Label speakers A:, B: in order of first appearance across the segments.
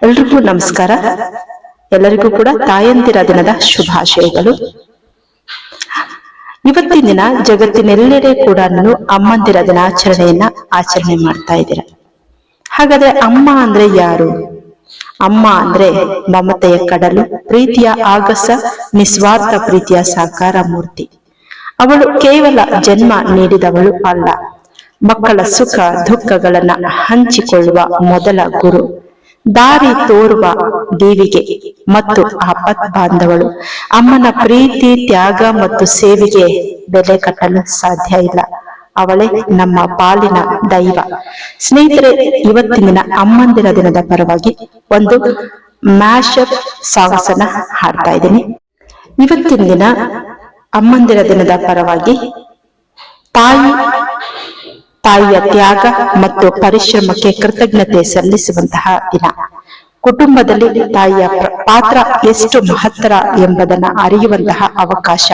A: ಎಲ್ರಿಗೂ ನಮಸ್ಕಾರ. ಎಲ್ಲರಿಗೂ ಕೂಡ ತಾಯಂದಿರ ದಿನದ ಶುಭಾಶಯಗಳು. ಇವತ್ತಿನ ದಿನ ಜಗತ್ತಿನೆಲ್ಲೆಡೆ ಕೂಡ ಅಮ್ಮಂದಿರ ದಿನಾಚರಣೆಯನ್ನ ಆಚರಣೆ ಮಾಡ್ತಾ ಇದ್ದೀರ. ಹಾಗಾದ್ರೆ ಅಮ್ಮ ಅಂದ್ರೆ ಯಾರು? ಅಮ್ಮ ಅಂದ್ರೆ ಮಮತೆಯ ಕಡಲು, ಪ್ರೀತಿಯ ಆಗಸ, ನಿಸ್ವಾರ್ಥ ಪ್ರೀತಿಯ ಸಾಕಾರ ಮೂರ್ತಿ. ಅವಳು ಕೇವಲ ಜನ್ಮ ನೀಡಿದವಳು ಅಲ್ಲ, ಮಕ್ಕಳ ಸುಖ ದುಃಖಗಳನ್ನ ಹಂಚಿಕೊಳ್ಳುವ ಮೊದಲ ಗುರು, ದಾರಿ ತೋರುವ ದೇವಿಗೆ ಮತ್ತು ಆಪತ್ ಬಾಂಧವಳು. ಅಮ್ಮನ ಪ್ರೀತಿ, ತ್ಯಾಗ ಮತ್ತು ಸೇವೆಗೆ ಬೆಲೆ ಕಟ್ಟಲು ಸಾಧ್ಯ ಇಲ್ಲ. ಅವಳೇ ನಮ್ಮ ಪಾಲಿನ ದೈವ. ಸ್ನೇಹಿತರೆ, ಇವತ್ತಿನ ದಿನ ಅಮ್ಮಂದಿರ ದಿನದ ಪರವಾಗಿ ಒಂದು ಮ್ಯಾಶಪ್ ಸಾಂಗ್ಸ್ ಅನ್ನ ಹಾಡ್ತಾ ಇದ್ದೀನಿ. ಇವತ್ತಿನ ದಿನ ಅಮ್ಮಂದಿರ ದಿನದ ಪರವಾಗಿ ತಾಯಿಯ ತ್ಯಾಗ ಮತ್ತು ಪರಿಶ್ರಮಕ್ಕೆ ಕೃತಜ್ಞತೆ ಸಲ್ಲಿಸುವಂತಹ ದಿನ. ಕುಟುಂಬದಲ್ಲಿ ತಾಯಿಯ ಪಾತ್ರ ಎಷ್ಟು ಮಹತ್ತರ ಎಂಬುದನ್ನು ಅರಿಯುವಂತಹ ಅವಕಾಶ.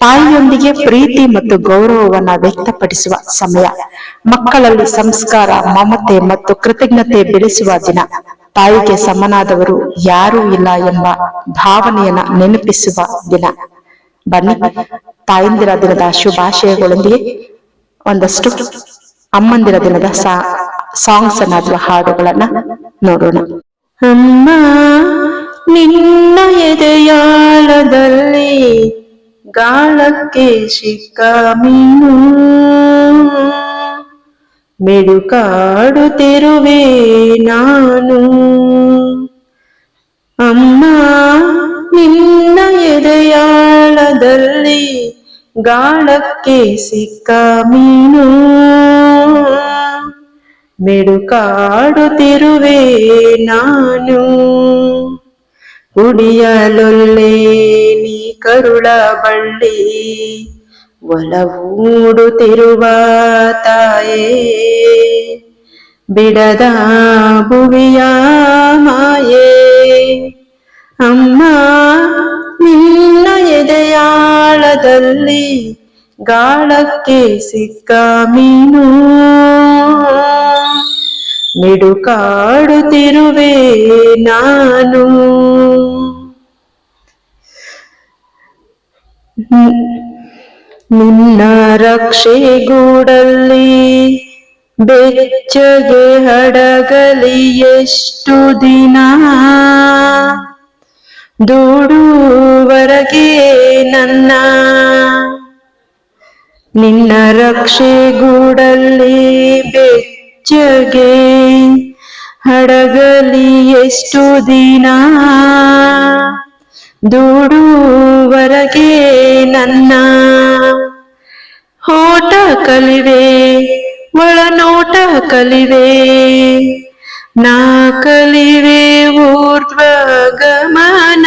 A: ತಾಯಿಯೊಂದಿಗೆ ಪ್ರೀತಿ ಮತ್ತು ಗೌರವವನ್ನ ವ್ಯಕ್ತಪಡಿಸುವ ಸಮಯ. ಮಕ್ಕಳಲ್ಲಿ ಸಂಸ್ಕಾರ, ಮಮತೆ ಮತ್ತು ಕೃತಜ್ಞತೆ ಬೆಳೆಸುವ ದಿನ. ತಾಯಿಗೆ ಸಮನಾದವರು ಯಾರೂ ಇಲ್ಲ ಎಂಬ ಭಾವನೆಯನ್ನ ನೆನಪಿಸುವ ದಿನ. ಬನ್ನಿ, ತಾಯಂದಿರ ದಿನದ ಶುಭಾಶಯಗಳೊಂದಿಗೆ ಒಂದಷ್ಟು ಅಮ್ಮಂದಿರ ದಿನದ ಸಾಂಗ್ಸ್ ಅನ್ನ ಅಥವಾ ಹಾಡುಗಳನ್ನ ನೋಡೋಣ. ಅಮ್ಮ ನಿನ್ನ ಎದೆಯಾಳದಲ್ಲಿ ಗಾಳಕ್ಕೆ ಸಿಕ್ಕ ಮೀನು, ಮಿಡುಕಾಡುತ್ತಿರುವೆ ನಾನು. ಅಮ್ಮ ನಿನ್ನ ಎದೆಯಾಳದಲ್ಲಿ ಗಾಳಕ್ಕೆ ಸಿಕ್ಕ ಮೀನು, ಮಿಡುಕಾಡುತ್ತಿರುವೆ ನಾನು. ಕುಡಿಯಲೊಲ್ಲೆ ನೀ ಕರುಳ ಬಳ್ಳಿ, ಒಲವೂಡುತ್ತಿರುವ ತಾಯೇ, ಬಿಡದ ಭುವಿಯ ಮಾಯೇ. ಅಮ್ಮ ನಿನ್ನ ಎದೆಯಾಳದಲ್ಲಿ ಗಾಳಕ್ಕೆ ಸಿಕ್ಕ ಮೀನು, ಮಿಡುಕಾಡುತ್ತಿರುವೆ ನಾನು. ನಿನ್ನ ರಕ್ಷೆಗೂಡಲ್ಲಿ ಬೆಚ್ಚಗೆ ಹಡಗಲಿ ಎಷ್ಟು ದಿನ, ದೂಡುವರೆಗೆ ನನ್ನ. ನಿನ್ನ ರಕ್ಷೆಗೂಡಲ್ಲಿ ಬೆಚ್ಚಗೆ ಹಡಗಲಿ ಎಷ್ಟು ದಿನ, ದೂಡುವರೆಗೆ ನನ್ನ. ಓಟ ಕಲಿವೆ ಒಳನೋಟ ಕಲಿವೆ, ನಾ ಕಲಿವೆ ಊರ್ಧ್ವಗಮನ.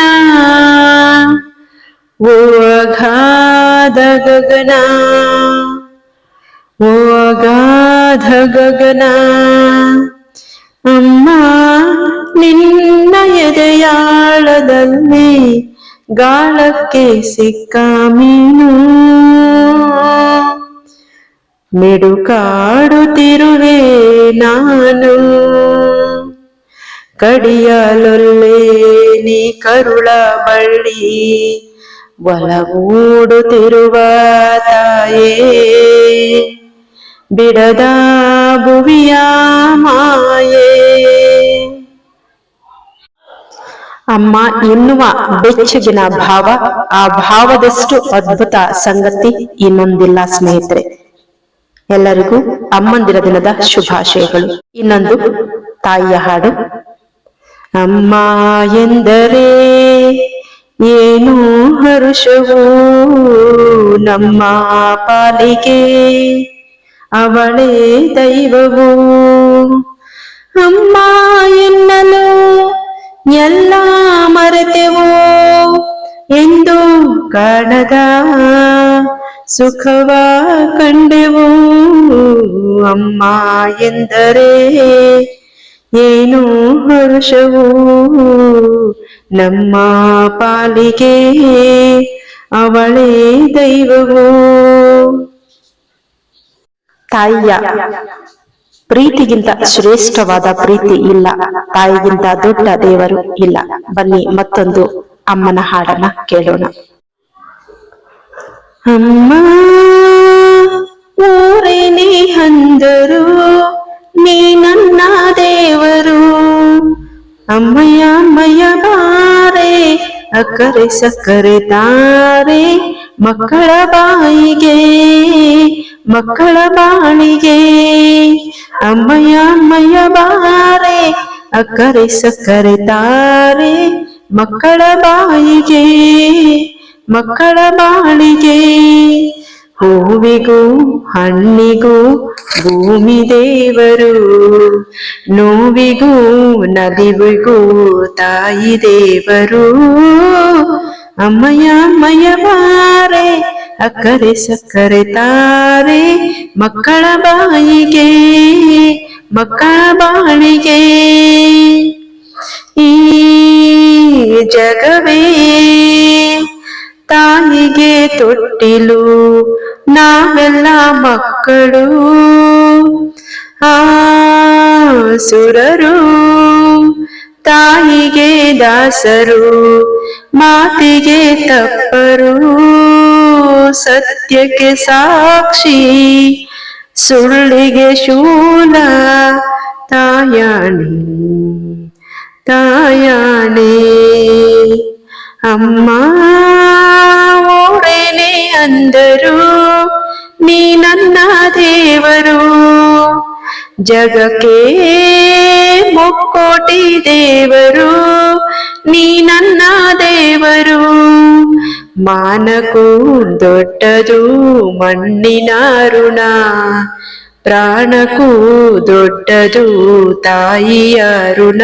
A: ಓ ಅಗಾಧ ಗಗನ, ಓ ಅಗಾಧ ಗಗನ. ಅಮ್ಮ ನಿನ್ನ ಎದೆಯಾಳದಲ್ಲಿ ಗಾಳಕ್ಕೆ ಸಿಕ್ಕ ಮೀನು, ಮಿಡುಕಾಡುತ್ತಿರುವೆ ನಾನು. ಕಡಿಯಲೊಲ್ಲೆ ನೀ ಕರುಳ ಬಳ್ಳಿ, ಒಲವೂಡುತ್ತಿರುವ ತಾಯೇ, ಬಿಡದ ಭುವಿಯ ಮಾಯೇ. ಅಮ್ಮ ಎನ್ನುವ ಬೆಚ್ಚಗಿನ ಭಾವ, ಆ ಭಾವದಷ್ಟು ಅದ್ಭುತ ಸಂಗತಿ ಇನ್ನೊಂದಿಲ್ಲ ಸ್ನೇಹಿತರೆ. ಎಲ್ಲರಿಗೂ ಅಮ್ಮಂದಿರ ದಿನದ ಶುಭಾಶಯಗಳು. ಇನ್ನೊಂದು ತಾಯಿಯ ಹಾಡು. ಅಮ್ಮ ಎಂದರೆ ಏನು ಹರುಷವೋ ನಮ್ಮ ಪಾಲಿಗೆ, ಅವಳೇ ದೈವವು. ಅಮ್ಮ ಎನ್ನಲು ಎಲ್ಲ ಮರೆತೆವೋ ಎಂದು ಕಾಣದ ಸುಖವ ಕಂಡೆವು. ಅಮ್ಮ ಎಂದರೆ ಏನು ಹರುಷವೋ ನಮ್ಮ ಪಾಲಿಗೆ, ಅವಳೇ ದೈವವೋ. ತಾಯಿಯ ಪ್ರೀತಿಗಿಂತ ಶ್ರೇಷ್ಠವಾದ ಪ್ರೀತಿ ಇಲ್ಲ, ತಾಯಿಗಿಂತ ದೊಡ್ಡ ದೇವರು ಇಲ್ಲ. ಬನ್ನಿ ಮತ್ತೊಂದು ಅಮ್ಮನ ಹಾಡನ್ನ ಕೇಳೋಣ. ಅಮ್ಮ ಊರೇನೇ ಅಂದರು, ನೀ ನನ್ನ ದೇವರು. ಅಮ್ಮಯ್ಯ ಅಮ್ಮಯ್ಯ ಬಾರೆ, ಅಕ್ಕರೆ ಸಕ್ಕರೆ ತಾರೆ, ಮಕ್ಕಳ ಬಾಯಿಗೆ ಮಕ್ಕಳ ಬಾಳಿಗೆ. ಅಮ್ಮಯ್ಯ ಅಮ್ಮಯ್ಯ ಬಾರೆ, ಅಕ್ಕರೆ ಸಕ್ಕರೆ ತಾರೆ, ಮಕ್ಕಳ ಬಾಯಿಗೆ ಮಕ್ಕಳ ಬಾಳಿಗೆ. ಹೂವಿಗೂ ಹಣ್ಣಿಗೂ ಭೂಮಿ ದೇವರು, ನೋವಿಗೂ ನಲಿವಿಗೂ ತಾಯಿ ದೇವರು. ಅಮ್ಮಯ್ಯ ಅಮ್ಮಯ್ಯ ಬಾರೆ, ಅಕ್ಕರೆ ಸಕ್ಕರೆ ತಾರೆ, ಮಕ್ಕಳ ಬಾಯಿಗೆ ಮಕ್ಕಳ ಬಾಳಿಗೆ. ಈ ಜಗವೇ ತಾಯಿಗೆ ತೊಟ್ಟಿಲು, ನಾವೆಲ್ಲ ಮಕ್ಕಳು. ಸುರರು ತಾಯಿಗೆ ದಾಸರು, ಮಾತಿಗೆ ತಪ್ಪರು, ಸತ್ಯಕ್ಕೆ ಸಾಕ್ಷಿ, ಸುಳ್ಳಿಗೆ ಶೂಲ. ತಾಯಾಣಿ ತಾಯಾಣಿ. ಅಮ್ಮ ಊರೇನೇ ಅಂದರು, ನೀ ನನ್ನ ದೇವರು. ಜಗಕ್ಕೆ ಮುಕ್ಕೋಟಿ ದೇವರು, ನೀ ನನ್ನ ದೇವರು. ಮಾನಕ್ಕೂ ದೊಡ್ಡದು ಮಣ್ಣಿನ ಋಣ, ಪ್ರಾಣಕ್ಕೂ ದೊಡ್ಡದು ತಾಯಿಯ ಋಣ.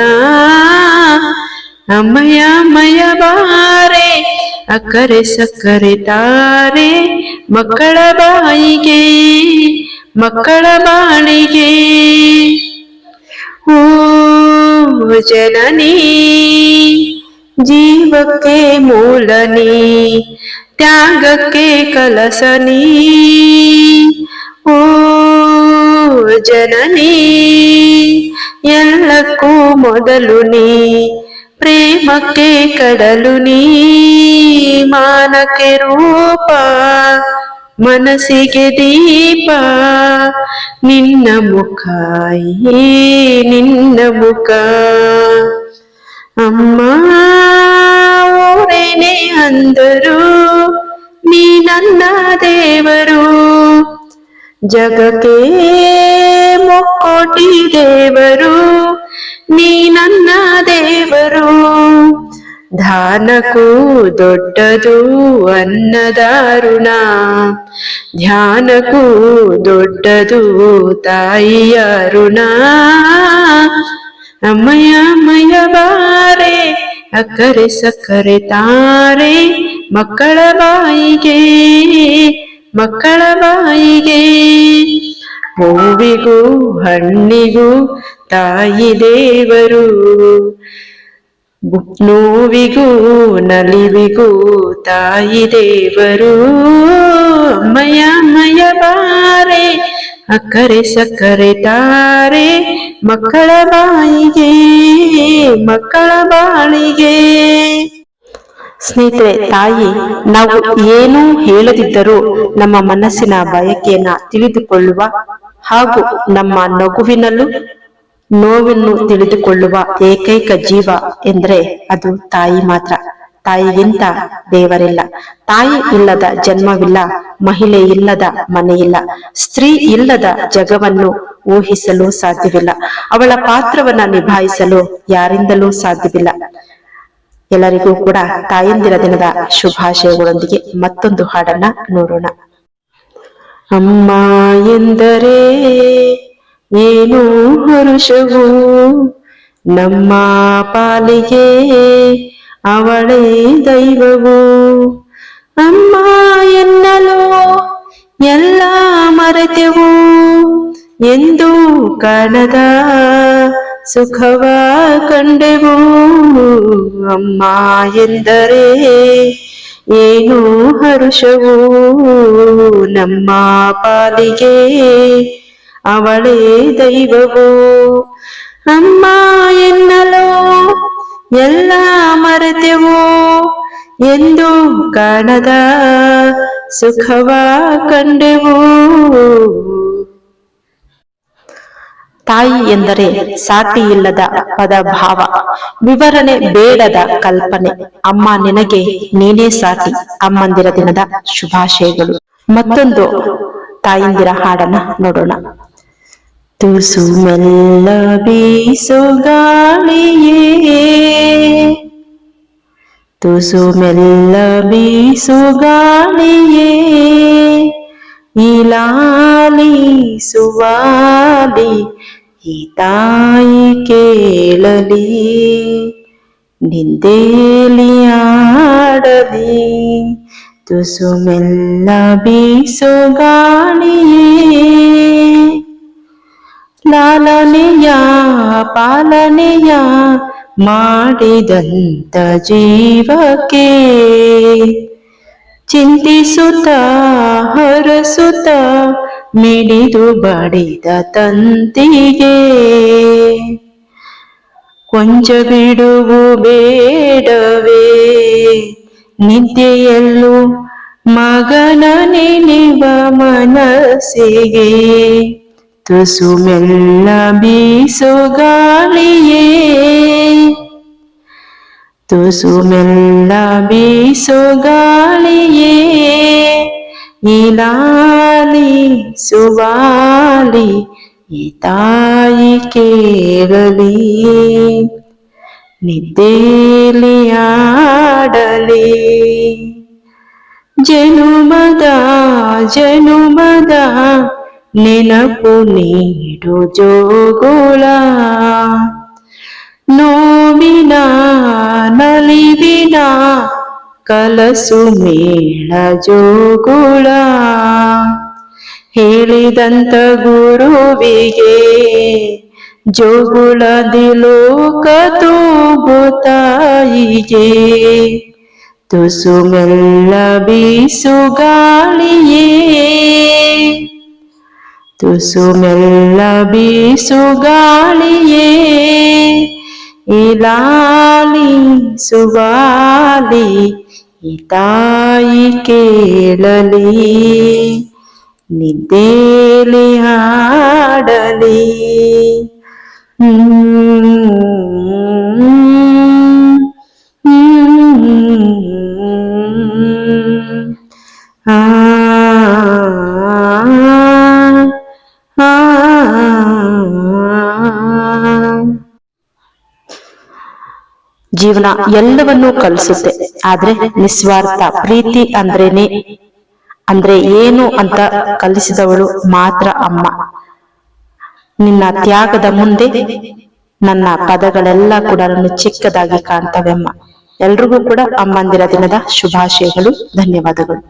A: ಅಮ್ಮಯ್ಯ ಅಮ್ಮಯ್ಯ ಬಾರೆ, ಅಕ್ಕರೆ ಸಕ್ಕರೆ ತಾರೆ, ಮಕ್ಕಳ ಬಾಯಿಗೆ ಮಕ್ಕಳ ಬಾಳಿಗೆ. ಓ ಜನನಿ ಜೀವಕ್ಕೆ ಮೂಲನಿ, ತ್ಯಾಗಕ್ಕೆ ಕಲಸನಿ. ಓ ಜನನಿ ಎಲ್ಲಕ್ಕೂ ಮೊದಲು ನೀ, ಪ್ರೇಮಕ್ಕೆ ಕಡಲು ನೀ, ಮಾನಕ್ಕೆ ರೂಪ, ಮನಸ್ಸಿಗೆ ದೀಪ. ನಿನ್ನ ಮುಖ ನಿನ್ನ ಮುಖ. ಅಮ್ಮ ಊರೇನೇ ಅಂದರು, ನೀ ನನ್ನ ದೇವರು. ಜಗಕ್ಕೆ ಮುಕ್ಕೋಟಿ ದೇವರು, ನೀ ನನ್ನ ದೇವರು. ದಾನಕ್ಕೂ ದೊಡ್ಡದು ಅನ್ನದಾರುಣ, ಧ್ಯಾನಕ್ಕೂ ದೊಡ್ಡದು ತಾಯಿಯ ಋಣ. ಅಮ್ಮಯ್ಯ ಅಮ್ಮಯ್ಯ ಬಾರೆ, ಅಕ್ಕರೆ ಸಕ್ಕರೆ ತಾರೆ, ಮಕ್ಕಳ ಬಾಯಿಗೆ ಮಕ್ಕಳ ಬಾಯಿಗೆ. ಹೂವಿಗೂ ಹಣ್ಣಿಗೂ ತಾಯಿ ದೇವರು, ನೋವಿಗೂ ನಲಿವಿಗೂ ತಾಯಿ ದೇವರು. ಅಮ್ಮಯ್ಯ ಅಮ್ಮಯ್ಯ ಬಾರೆ, ಅಕ್ಕರೆ ಸಕ್ಕರೆ ತಾರೆ, ಮಕ್ಕಳ ಬಾಯಿಗೆ ಮಕ್ಕಳ ಬಾಳಿಗೆ. ಸ್ನೇಹಿತರೆ, ತಾಯಿ ನಾವು ಏನೂ ಹೇಳದಿದ್ದರೂ ನಮ್ಮ ಮನಸ್ಸಿನ ಬಯಕೆಯನ್ನ ತಿಳಿದುಕೊಳ್ಳುವ ಹಾಗೂ ನಮ್ಮ ನಗುವಿನಲ್ಲೂ ನೋವನ್ನು ತಿಳಿದುಕೊಳ್ಳುವ ಏಕೈಕ ಜೀವ ಎಂದರೆ ಅದು ತಾಯಿ ಮಾತ್ರ. ತಾಯಿಗಿಂತ ದೇವರಿಲ್ಲ. ತಾಯಿ ಇಲ್ಲದ ಜನ್ಮವಿಲ್ಲ, ಮಹಿಳೆ ಇಲ್ಲದ ಮನೆಯಿಲ್ಲ, ಸ್ತ್ರೀ ಇಲ್ಲದ ಜಗವನ್ನು ಊಹಿಸಲು ಸಾಧ್ಯವಿಲ್ಲ, ಅವಳ ಪಾತ್ರವನ್ನ ನಿಭಾಯಿಸಲು ಯಾರಿಂದಲೂ ಸಾಧ್ಯವಿಲ್ಲ. ಎಲ್ಲರಿಗೂ ಕೂಡ ತಾಯಂದಿರ ದಿನದ ಶುಭಾಶಯಗಳೊಂದಿಗೆ ಮತ್ತೊಂದು ಹಾಡನ್ನ ನೋಡೋಣ. ಅಮ್ಮ ಎಂದರೆ ಏನು ಹರುಷವು, ನಮ್ಮ ಪಾಲಿಗೆ ಅವಳೇ ದೈವವು. ಅಮ್ಮ ಎನ್ನಲು ಎಲ್ಲ ಮರೆತೆವು, ಎಂದು ಕಾಣದ ಸುಖವ ಕಂಡೆವು. ಅಮ್ಮ ಎಂದರೆ ಏನು ಹರುಷವು, ನಮ್ಮ ಪಾಲಿಗೆ ಅವಳೇ ದೈವವೋ. ಅಮ್ಮ ಎನ್ನಲೋ ಎಲ್ಲ ಮರೆತೆವೋ, ಎಂದು ಕಾಣದ ಸುಖವ ಕಂಡೆವು. ತಾಯಿ ಎಂದರೆ ಸಾಟಿ ಇಲ್ಲದ ಪದಭಾವ, ವಿವರಣೆ ಬೇಡದ ಕಲ್ಪನೆ. ಅಮ್ಮ ನಿನಗೆ ನೀನೇ ಸಾಟಿ. ಅಮ್ಮಂದಿರ ದಿನದ ಶುಭಾಶಯಗಳು. ಮತ್ತೊಂದು ತಾಯಿಂದಿರ ಹಾಡನ್ನ ನೋಡೋಣ. ತುಸು ಮೆಲ್ಲ ಬೀಸು ಗಾಳಿಯೇ, ತುಸು ಮೆಲ್ಲ ಬೀಸು ಗಾಳಿಯೇ, ಈ ಲಾಲಿ ಸುವಾಲಿ ಈ ತಾಯಿ ಕೇಳಲಿ, ನಿಂದೇಲಿ ಆಡಲಿ. ತುಸು ಮೆಲ್ಲ ಬೀಸು ಗಾಳಿಯೇ, ಲಾಲನೆಯ ಪಾಲನೆಯ ಮಾಡಿದಂತ ಜೀವಕ್ಕೆ, ಚಿಂತಿಸುತ್ತ ಹರಸುತ್ತ ಮಿಡಿದು ಬಡಿದ ತಂತಿಗೆ, ಕೊಂಚ ಬಿಡುವು ಬೇಡವೇ ನಿದ್ದೆಯಲ್ಲೂ ಮಗನ ನೆನೆವ ಮನಸ್ಸಿಗೆ. ತುಸು ಮೆಲ್ಲ ಬೀಸು ಗಾಳಿಯೇ, ತುಸು ಮೆಲ್ಲ ಬೀಸು ಗಾಳಿಯೇ, ಈ ಲಾಲಿ ಸುವಾಲಿ ಈ ತಾಯಿ ಕೇಳಲಿ, ನಿದ್ದೇಲಿ ಆಡಲಿ. ಜನುಮದ ಜನುಮದ ನೆನಪು ನೀಡು ಜೋಗುಳ, ನೋವಿನ ನಲಿವಿನ ಕಲಸು ಮೇಳ ಜೋಗುಳ. ಹೇಳಿದಂತ ಗುರುವಿಗೆ ಜೋಗುಳದಿ ಲೋಕ ತೂಗು ತಾಯಿಗೆ. ತುಸು ಮೆಲ್ಲ ಬೀಸು ಗಾಳಿಯೇ, ತುಸು ಮೆಲ್ಲ ಬೀಸು ಗಾಳಿಯೇ, ಈ ಲಾಲಿ ಸುವಾಲಿ ಈ ತಾಯಿ ಕೇಳಲಿ, ನಿದ್ದೇಲಿ ಹಾಡಲಿ. ಜೀವನ ಎಲ್ಲವನ್ನೂ ಕಲಿಸುತ್ತೆ, ಆದ್ರೆ ನಿಸ್ವಾರ್ಥ ಪ್ರೀತಿ ಅಂದ್ರೆ ಏನು ಅಂತ ಕಲಿಸಿದವಳು ಮಾತ್ರ ಅಮ್ಮ. ನಿನ್ನ ತ್ಯಾಗದ ಮುಂದೆ ನನ್ನ ಪದಗಳೆಲ್ಲ ಕೂಡ ಚಿಕ್ಕದಾಗಿ ಕಾಣ್ತವೆ ಅಮ್ಮ. ಎಲ್ರಿಗೂ ಕೂಡ ಅಮ್ಮಂದಿರ ದಿನದ ಶುಭಾಶಯಗಳು. ಧನ್ಯವಾದಗಳು.